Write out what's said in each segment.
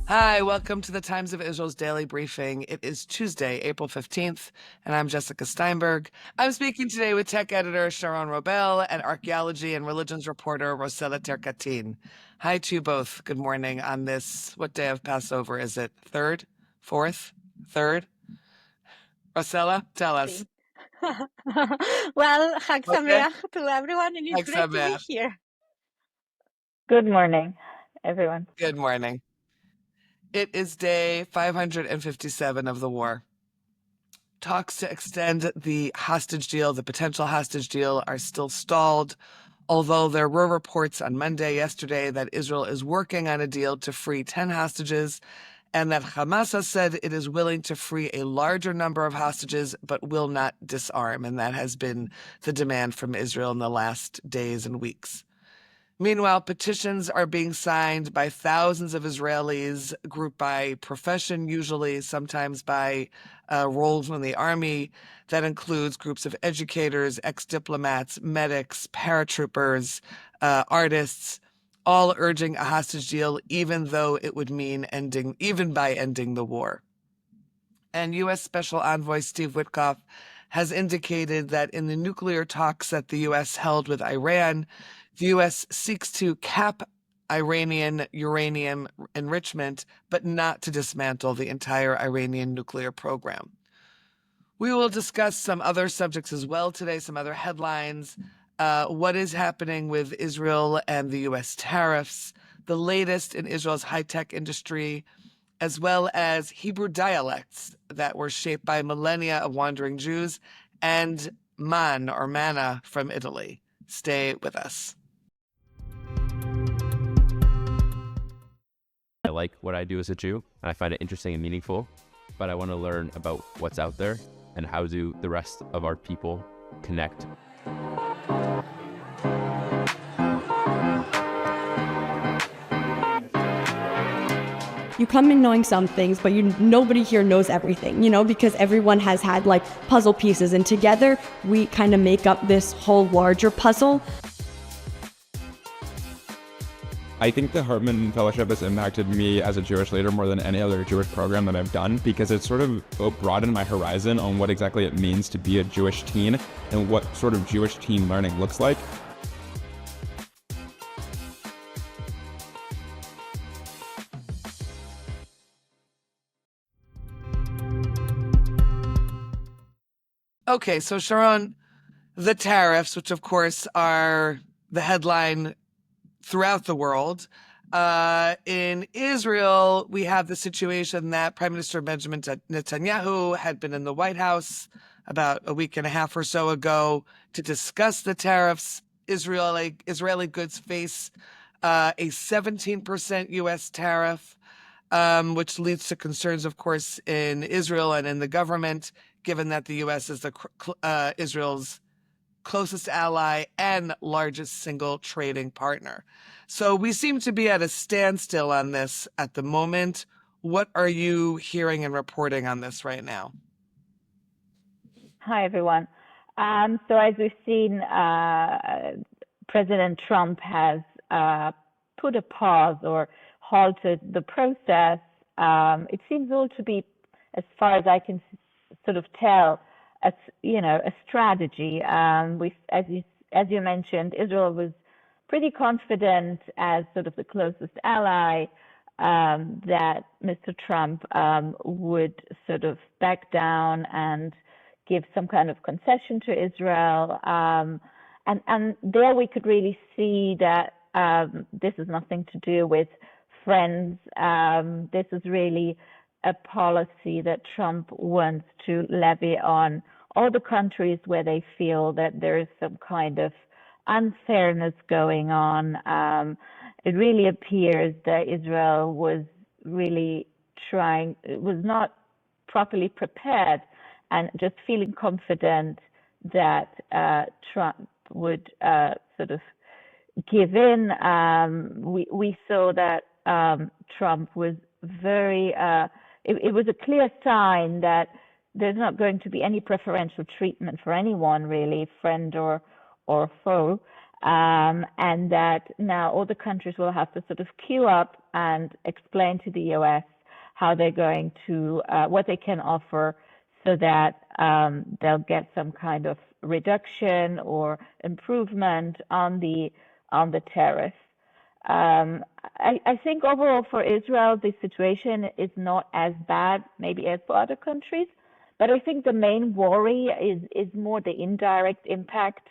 Hi, welcome to the Times of Israel's daily briefing. It is Tuesday, April 15th, and I'm Jessica Steinberg. I'm speaking today with tech editor Sharon Wrobel and archaeology and religions reporter Rossella Tercatin. Hi to you both. Good morning on this, what day of Passover is it? Third? Fourth? Third? Rossella, tell us. Well, Chag Okay. Sameach to everyone, and it's Chag great to be Sameach. here. Good morning, everyone. Good morning. It is day 557 of the war. Talks to extend the hostage deal, the potential hostage deal, are still stalled, although there were reports on yesterday, that Israel is working on a deal to free 10 hostages, and that Hamas has said it is willing to free a larger number of hostages, but will not disarm. And that has been the demand from Israel in the last days and weeks. Meanwhile, petitions are being signed by thousands of Israelis, grouped by profession, usually, sometimes by roles in the army. That includes groups of educators, ex-diplomats, medics, paratroopers, artists, all urging a hostage deal, even though it would mean ending the war. And U.S. Special Envoy Steve Witkoff has indicated that in the nuclear talks that the U.S. held with Iran, the U.S. seeks to cap Iranian uranium enrichment, but not to dismantle the entire Iranian nuclear program. We will discuss some other subjects as well today, some other headlines, what is happening with Israel and the U.S. tariffs, the latest in Israel's high-tech industry, as well as Hebrew dialects that were shaped by millennia of wandering Jews, and manna from Italy. Stay with us. I like what I do as a Jew, and I find it interesting and meaningful, but I want to learn about what's out there and how do the rest of our people connect. You come in knowing some things, but nobody here knows everything, because everyone has had like puzzle pieces, and together we kind of make up this whole larger puzzle. I think the Hartman Fellowship has impacted me as a Jewish leader more than any other Jewish program that I've done, because it's sort of broadened my horizon on what exactly it means to be a Jewish teen and what sort of Jewish teen learning looks like. Okay, so Sharon, the tariffs, which of course are the headline throughout the world. In Israel, we have the situation that Prime Minister Benjamin Netanyahu had been in the White House about a week and a half or so ago to discuss the tariffs. Israeli goods face a 17% U.S. tariff, which leads to concerns, of course, in Israel and in the government, given that the U.S. is Israel's closest ally and largest single trading partner. So we seem to be at a standstill on this at the moment. What are you hearing and reporting on this right now? Hi, everyone. So as we've seen, President Trump has put a pause or halted the process. It seems all to be, as far as I can sort of tell, a strategy. As you mentioned, Israel was pretty confident as sort of the closest ally that Mr. Trump would sort of back down and give some kind of concession to Israel. And there we could really see that this is nothing to do with friends. This is really a policy that Trump wants to levy on all the countries where they feel that there is some kind of unfairness going on. It really appears that Israel was not properly prepared, and just feeling confident that Trump would sort of give in. We saw that Trump was very, it was a clear sign that there's not going to be any preferential treatment for anyone, really, friend or foe. and that now all the countries will have to sort of queue up and explain to the US how they're going to, what they can offer so that they'll get some kind of reduction or improvement on the tariff. I think overall for Israel, the situation is not as bad, maybe as for other countries, but I think the main worry is more the indirect impact.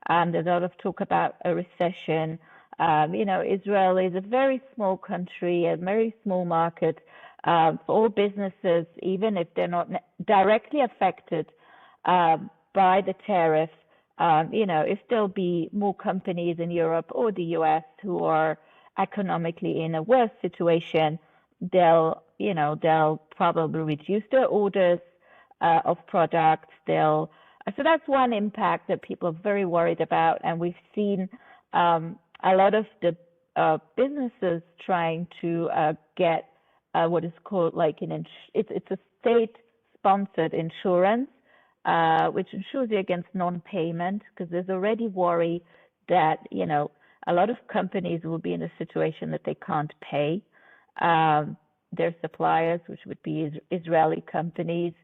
There's a lot of talk about a recession. Israel is a very small country, a very small market. For all businesses, even if they're not directly affected by the tariff, if there'll be more companies in Europe or the US who are economically in a worse situation, they'll probably reduce their orders of products. So that's one impact that people are very worried about, and we've seen a lot of the businesses trying to get what is called it's a state-sponsored insurance, which insures you against non-payment, because there's already worry that a lot of companies will be in a situation that they can't pay their suppliers, which would be Israeli companies.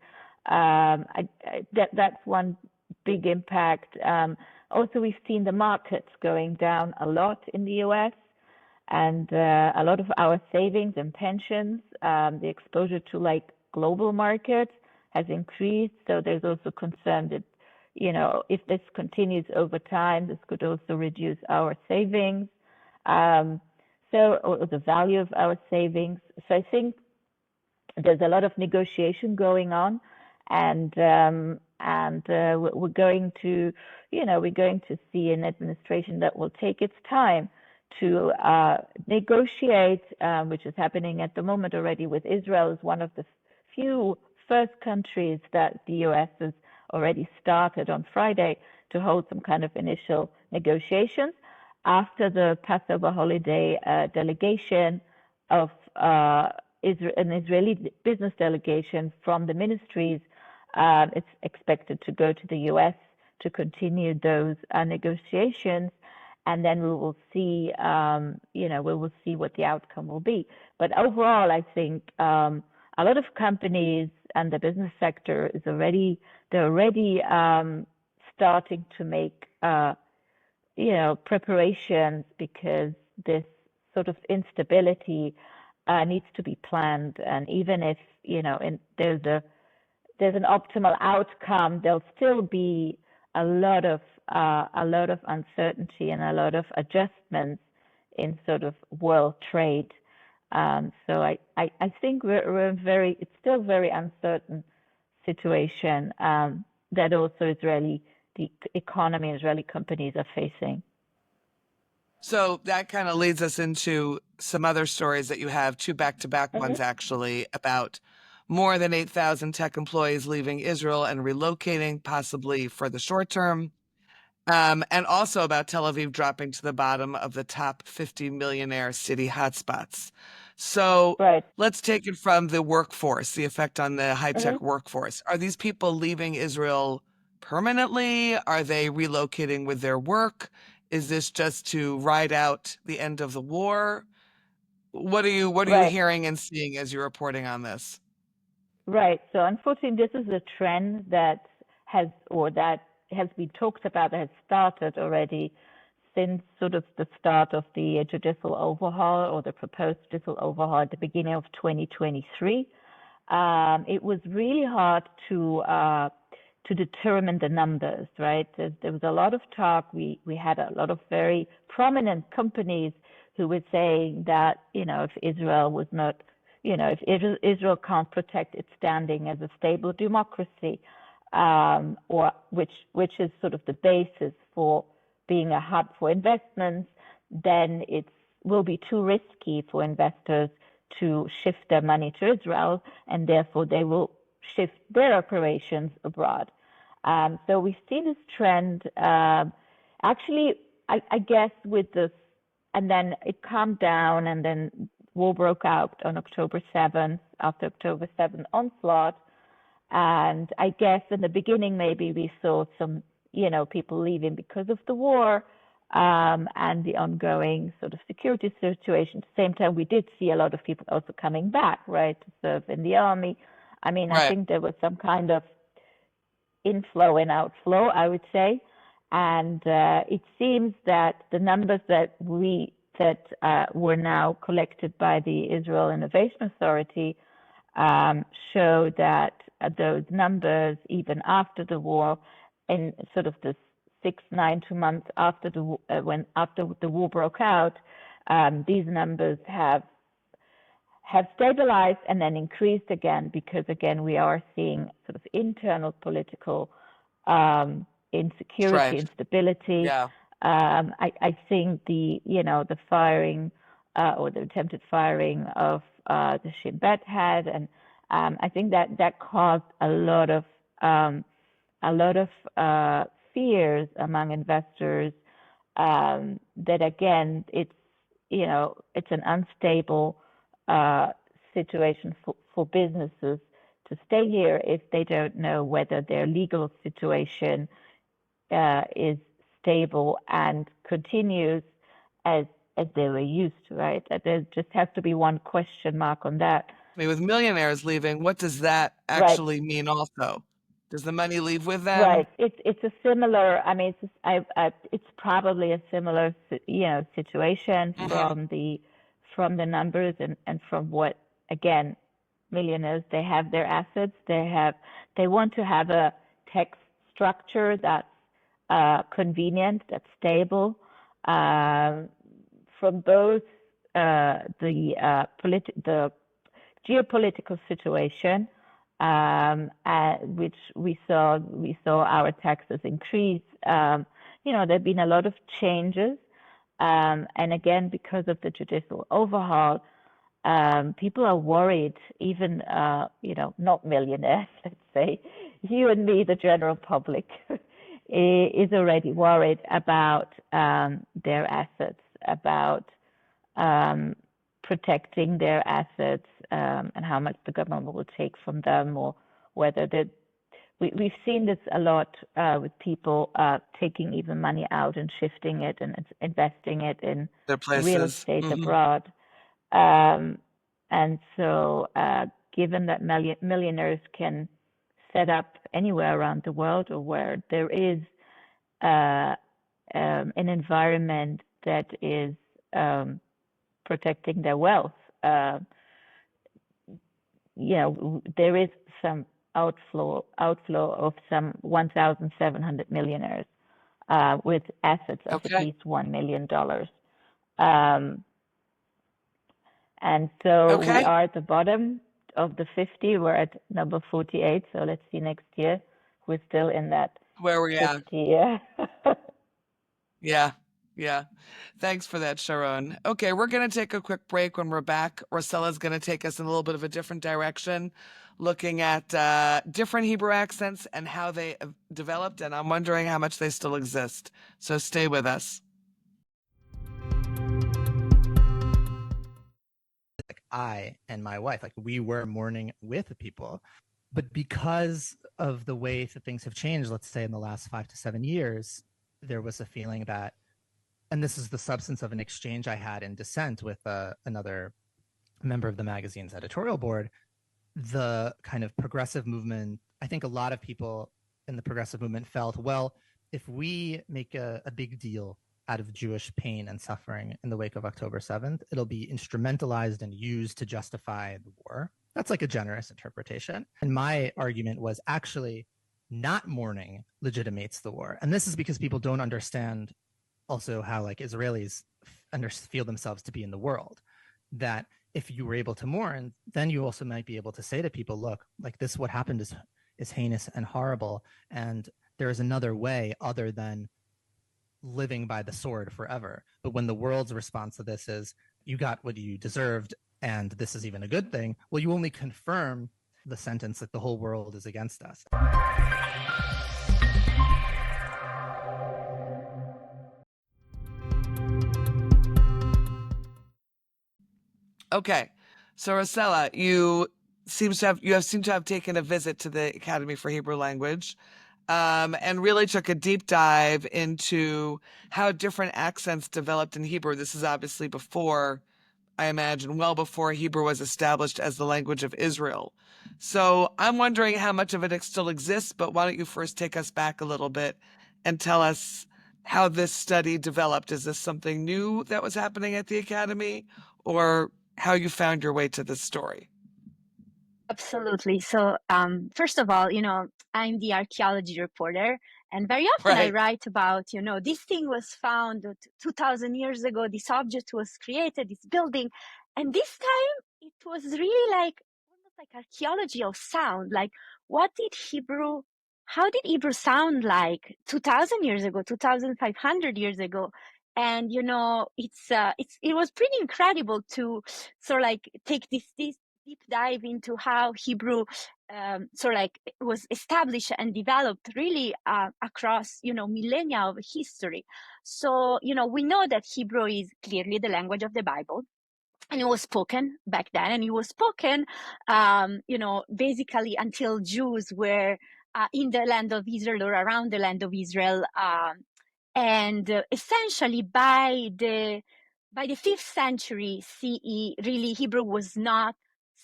That's one big impact. Also, we've seen the markets going down a lot in the US, and a lot of our savings and pensions, the exposure to global markets has increased. So there's also concern that, if this continues over time, this could also reduce our savings, or the value of our savings. So I think there's a lot of negotiation going on, and we're going to see an administration that will take its time to negotiate, which is happening at the moment already with Israel as one of the few first countries that the US has already started on Friday to hold some kind of initial negotiations after the Passover holiday. Delegation of an Israeli business delegation from the ministries, it's expected to go to the US to continue those negotiations, and then we will see, what the outcome will be. But overall, I think a lot of companies and the business sector is already starting to make preparations, because this sort of instability needs to be planned. And even if there's an optimal outcome, there'll still be a lot of uncertainty and a lot of adjustments in sort of world trade. So I think it's still very uncertain situation that also the economy and Israeli companies are facing. So that kind of leads us into some other stories that you have, two back-to-back ones actually, about more than 8,000 tech employees leaving Israel and relocating, possibly for the short term. And also about Tel Aviv dropping to the bottom of the top 50 millionaire city hotspots. So Let's take it from the workforce, the effect on the high-tech workforce. Are these people leaving Israel permanently? Are they relocating with their work? Is this just to ride out the end of the war? What are you hearing and seeing as you're reporting on this? Right. So unfortunately, this is a trend that has been talked about, that has started already since sort of the start of the judicial overhaul, or the proposed judicial overhaul at the beginning of 2023. It was really hard to determine the numbers, right? There was a lot of talk. We had a lot of very prominent companies who were saying that, if Israel was not, if Israel can't protect its standing as a stable democracy, or which is sort of the basis for being a hub for investments, then it will be too risky for investors to shift their money to Israel, and therefore they will shift their operations abroad. So we see this trend, actually, I guess with this, and then it calmed down, and then war broke out on October 7th, after October 7th onslaught. And I guess in the beginning, maybe we saw some, people leaving because of the war. and the ongoing sort of security situation. At the same time, we did see a lot of people also coming back, right, to serve in the army. I mean, I Right. think there was some kind of inflow and outflow, I would say. And it seems that the numbers that were now collected by the Israel Innovation Authority show that those numbers, even after the war, in sort of the 2 months after after the war broke out, these numbers have stabilized and then increased again, because again we are seeing sort of internal political insecurity, Right. instability. Yeah. I think the firing or the attempted firing of the Shin Bet head, and I think that caused a lot of fears among investors, that again it's an unstable situation for businesses to stay here if they don't know whether their legal situation is stable and continues as they were used to, right? There just has to be one question mark on that. I mean, with millionaires leaving, what does that Right. actually mean also? Does the money leave with them? Right. It's a similar. I mean, it's probably a similar situation from the numbers and from what, again, millionaires, they have their assets. They want to have a tax structure that's convenient, that's stable, from both the geopolitical situation, which we saw our taxes increase. There've been a lot of changes, and again, because of the judicial overhaul, people are worried. Even not millionaires, let's say, you and me, the general public, is already worried about their assets, about protecting their assets, and how much the government will take from them, or whether we've seen this a lot with people taking even money out and shifting it and investing it in Their places. real estate abroad. And so given that millionaires can set up anywhere around the world, or where there is an environment that is protecting their wealth, there is some outflow of some 1,700 millionaires with assets of at least $1 million. And so we are at the bottom of the 50. We're at number 48. So let's see next year. We're still in that where we're 50. Yeah. Yeah. Thanks for that, Sharon. Okay, we're going to take a quick break. When we're back, Rossella's going to take us in a little bit of a different direction, looking at different Hebrew accents and how they have developed, and I'm wondering how much they still exist. So stay with us. I and my wife, we were mourning with people, but because of the way that things have changed, let's say in the last 5 to 7 years, there was a feeling that, and this is the substance of an exchange I had in Dissent with another member of the magazine's editorial board, the kind of progressive movement. I think a lot of people in the progressive movement felt, well, if we make a big deal out of Jewish pain and suffering in the wake of October 7th, it'll be instrumentalized and used to justify the war. That's like a generous interpretation. And my argument was, actually, not mourning legitimates the war. And this is because people don't understand also how Israelis feel themselves to be in the world. That if you were able to mourn, then you also might be able to say to people, look, this, what happened is heinous and horrible. And there is another way other than living by the sword forever. But when the world's response to this is, you got what you deserved, and this is even a good thing, well, you only confirm the sentence that the whole world is against us. Okay, so Rossella, you seem to have taken a visit to the Academy for Hebrew Language, and really took a deep dive into how different accents developed in Hebrew. This is obviously before, I imagine, well before Hebrew was established as the language of Israel. So I'm wondering how much of it still exists, but why don't you first take us back a little bit and tell us how this study developed? Is this something new that was happening at the Academy, or how you found your way to this story? Absolutely. So, first of all, I'm the archaeology reporter, and very often I Right. write about, this thing was found 2000 years ago, this object was created, this building. And this time it was really like almost like archaeology of sound. Like, how did Hebrew sound like 2000 years ago, 2500 years ago? And, it was pretty incredible to sort of like take this deep dive into how Hebrew was established and developed really across millennia of history. So we know that Hebrew is clearly the language of the Bible, and it was spoken back then, and it was spoken basically until Jews were in the land of Israel or around the land of Israel, and essentially by the 5th century CE, really Hebrew was not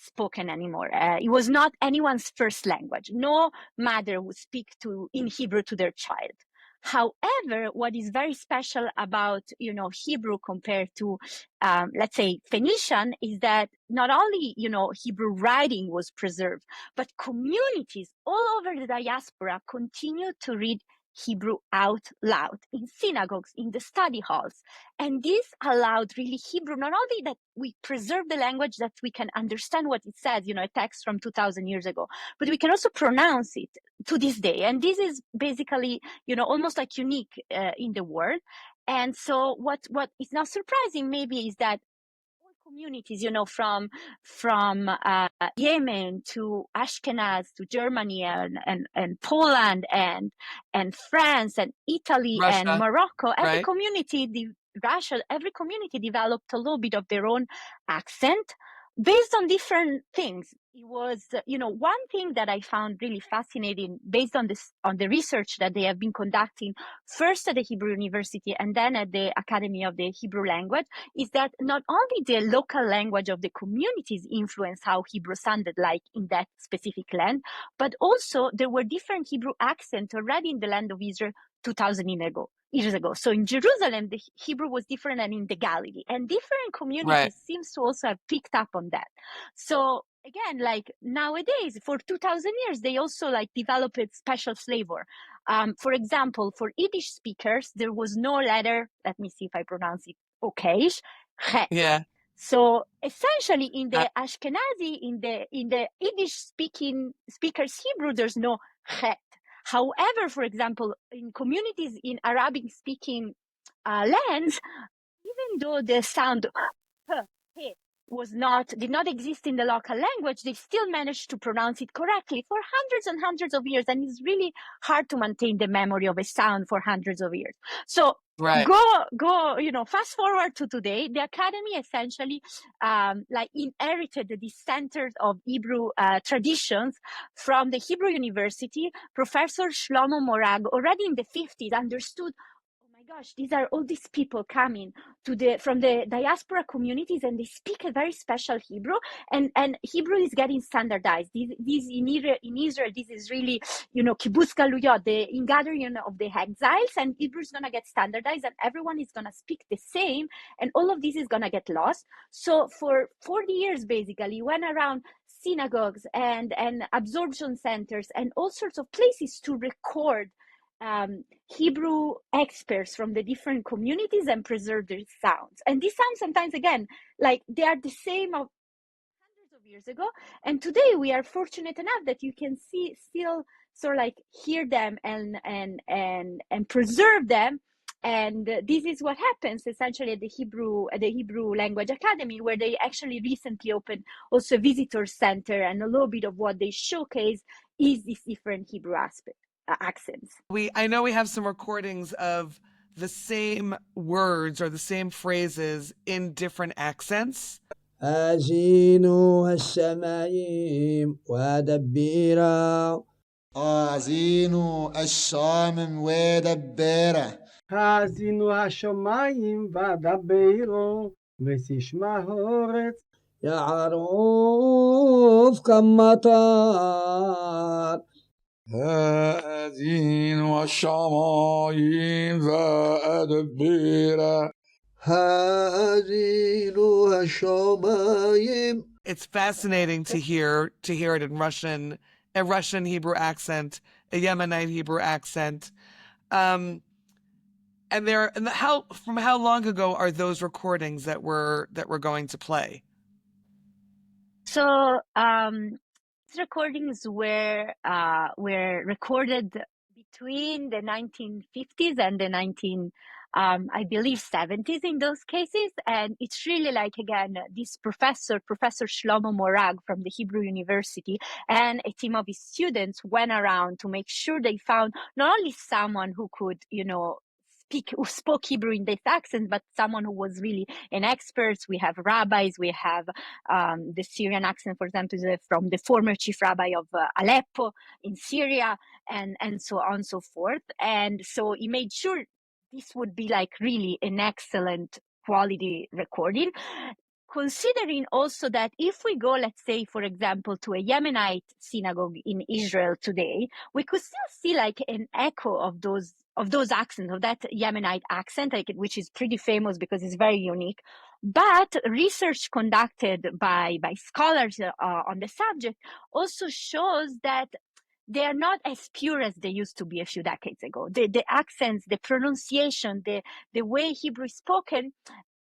spoken anymore. It was not anyone's first language. No mother would speak in Hebrew to their child. However, what is very special about Hebrew compared to let's say Phoenician is that not only Hebrew writing was preserved, but communities all over the diaspora continued to read Hebrew out loud in synagogues, in the study halls. And this allowed really Hebrew, not only that we preserve the language, that we can understand what it says, a text from 2000 years ago, but we can also pronounce it to this day. And this is basically, almost like unique in the world. And so what is not surprising maybe is that communities, from Yemen to Ashkenaz to Germany and Poland and France and Italy and Russia, Morocco, right? Russia, every community developed a little bit of their own accent based on different things. It was, one thing that I found really fascinating based on the research that they have been conducting first at the Hebrew University and then at the Academy of the Hebrew Language, is that not only the local language of the communities influenced how Hebrew sounded like in that specific land, but also there were different Hebrew accents already in the land of Israel 2000 years ago. So in Jerusalem, the Hebrew was different than in the Galilee, and different communities Right. seems to also have picked up on that. So again, like nowadays, for 2000 years, they also like developed a special flavor. For example, for Yiddish speakers, there was no letter. Let me see if I pronounce it okay. Chet. Yeah. So essentially, in Uh, the Ashkenazi, in the Yiddish speakers Hebrew, there's no chet. However, for example, in communities in Arabic speaking lands, even though the sound he did not exist in the local language, they still managed to pronounce it correctly for hundreds and hundreds of years. And it's really hard to maintain the memory of a sound for hundreds of years. So right. go, fast forward to today, the Academy essentially inherited the centers of Hebrew traditions from the Hebrew University. Professor Shlomo Morag already in the 50s understood, oh my gosh, these are all these people coming from the diaspora communities, and they speak a very special Hebrew, and Hebrew is getting standardized. This in Israel, this is really, kibbutz galuyot, the ingathering of the exiles, and Hebrew is going to get standardized, and everyone is going to speak the same, and all of this is going to get lost. So for 40 years, basically, went around synagogues and absorption centers and all sorts of places to record Hebrew experts from the different communities and preserve their sounds. And these sounds sometimes, again, like they are the same of hundreds of years ago. And today we are fortunate enough that you can still sort of like hear them and preserve them. And this is what happens essentially at the Hebrew Language Academy, where they actually recently opened also a visitor center, and a little bit of what they showcase is this different Hebrew accents. I know we have some recordings of the same words or the same phrases in different accents. هزينها السمايم ودبيرا آذين الشام ودبيرة האזינו השמיים ודברו, ותשמע הארץ. يعرف كم مطر هازين الشمايم وأدبيرا هازين الشمايم. It's fascinating to hear it in Russian, a Russian Hebrew accent, a Yemenite Hebrew accent. And from how long ago are those recordings that we're going to play? So these recordings were recorded between the 1950s and the I believe 70s in those cases. And it's really like, again, this Professor Shlomo Morag from the Hebrew University and a team of his students went around to make sure they found not only someone who could, who spoke Hebrew in this accent, but someone who was really an expert. We have rabbis, we have the Syrian accent, for example, from the former chief rabbi of Aleppo in Syria, and so on and so forth. And so he made sure this would be like really an excellent quality recording, considering also that if we go, let's say, for example, to a Yemenite synagogue in Israel today, we could still see like an echo of those accents, of that Yemenite accent, which is pretty famous because it's very unique. But research conducted by scholars on the subject also shows that they are not as pure as they used to be a few decades ago. The accents, the pronunciation, the way Hebrew is spoken,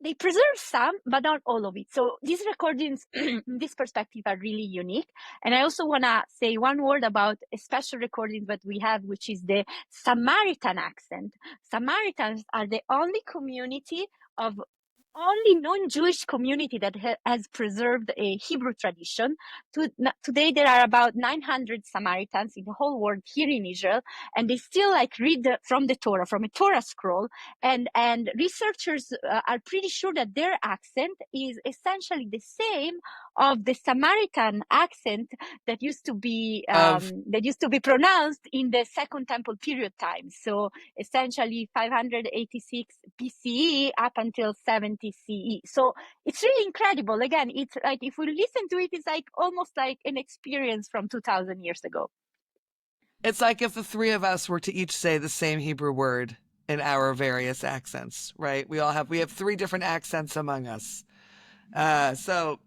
they preserve some, but not all of it. So these recordings, in this perspective, are really unique. And I also want to say one word about a special recording that we have, which is the Samaritan accent. Samaritans are the only non-Jewish community that has preserved a Hebrew tradition. Today, there are about 900 Samaritans in the whole world here in Israel, and they still read from the Torah, from a Torah scroll. And researchers are pretty sure that their accent is essentially the same of the Samaritan accent that used to be pronounced in the Second Temple period time. So essentially 586 BCE up until 70 CE. So it's really incredible. Again, it's like if we listen to it, it's like almost like an experience from 2,000 years ago. It's like if the three of us were to each say the same Hebrew word in our various accents, right? We have three different accents among us. So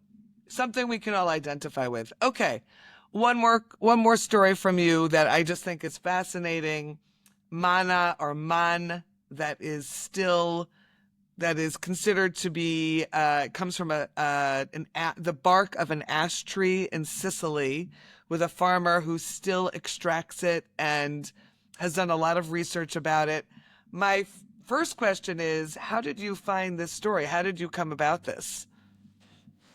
something we can all identify with. Okay. One more story from you that I just think is fascinating. Manna or man that is considered to be comes from the bark of an ash tree in Sicily, with a farmer who still extracts it and has done a lot of research about it. My first question is, how did you find this story? How did you come about this?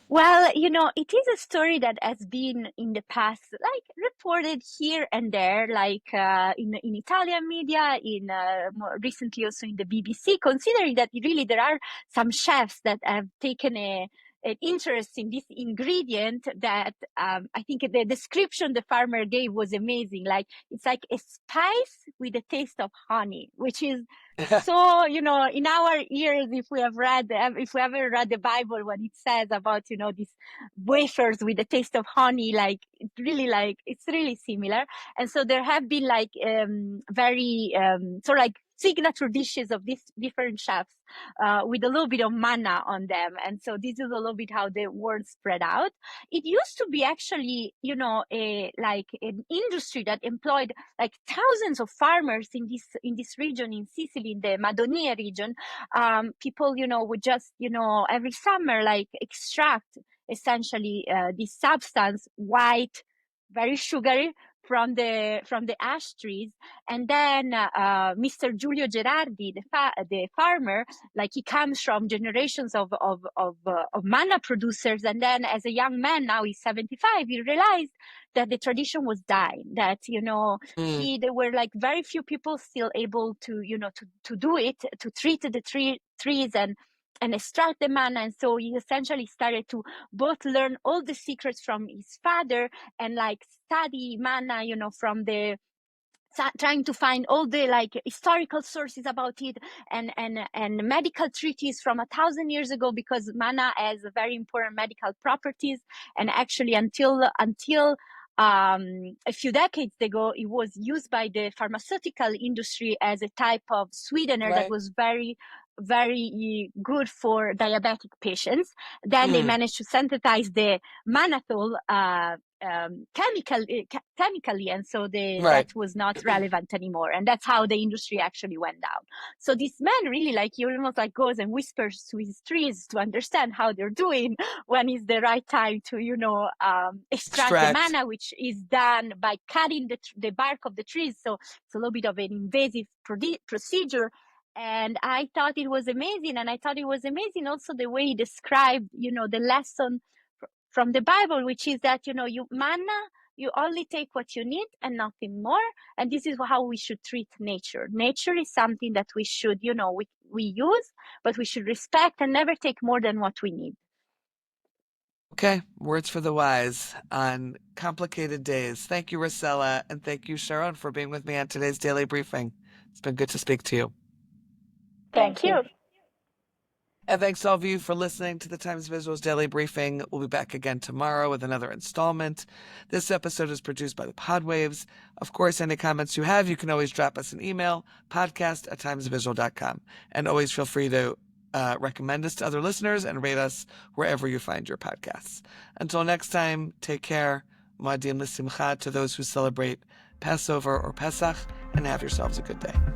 Well, it is a story that has been in the past, reported here and there, in Italian media, more recently also in the BBC, considering that really there are some chefs that have taken an interest in this ingredient that I think the description the farmer gave was amazing. It's like a spice with a taste of honey, which is so, in our ears, if we ever read the Bible, when it says about, these wafers with the taste of honey, it's really similar. And so there have been very sort of signature dishes of these different chefs with a little bit of manna on them. And so this is a little bit how the word spread out. It used to be actually, an industry that employed thousands of farmers in this region in Sicily, in the Madonia region. People, would just, every summer, extract essentially this substance, white, very sugary, from the ash trees. And then Mr. Giulio Gerardi, the farmer, he comes from generations of manna producers. And then as a young man, now he's 75, he realized that the tradition was dying, that, there were very few people still able to, to do it, to treat the trees and extract the manna. And so he essentially started to both learn all the secrets from his father and like study manna, from the trying to find all the like historical sources about it and medical treatises from 1,000 years ago, because manna has very important medical properties. And actually until a few decades ago, it was used by the pharmaceutical industry as a type of sweetener that was very, very good for diabetic patients. Then they managed to synthesize the mannitol chemically, and so that was not relevant anymore, and that's how the industry actually went down. So this man really, like, he almost like goes and whispers to his trees to understand how they're doing, when is the right time to extract the manna, which is done by cutting the bark of the trees. So it's a little bit of an invasive procedure. And I thought it was amazing, and I thought it was amazing also the way he described the lesson from the Bible, which is that, you only take what you need and nothing more. And this is how we should treat nature. Nature is something that we should, we use, but we should respect and never take more than what we need. Okay, words for the wise on complicated days. Thank you, Rossella, and thank you, Sharon, for being with me on today's Daily Briefing. It's been good to speak to you. Thank you. And thanks to all of you for listening to the Times Visuals Daily Briefing. We'll be back again tomorrow with another installment. This episode is produced by the Podwaves. Of course, any comments you have, you can always drop us an email, podcast@timesvisual.com. And always feel free to recommend us to other listeners and rate us wherever you find your podcasts. Until next time, take care. Moadim l'simcha to those who celebrate Passover or Pesach, and have yourselves a good day.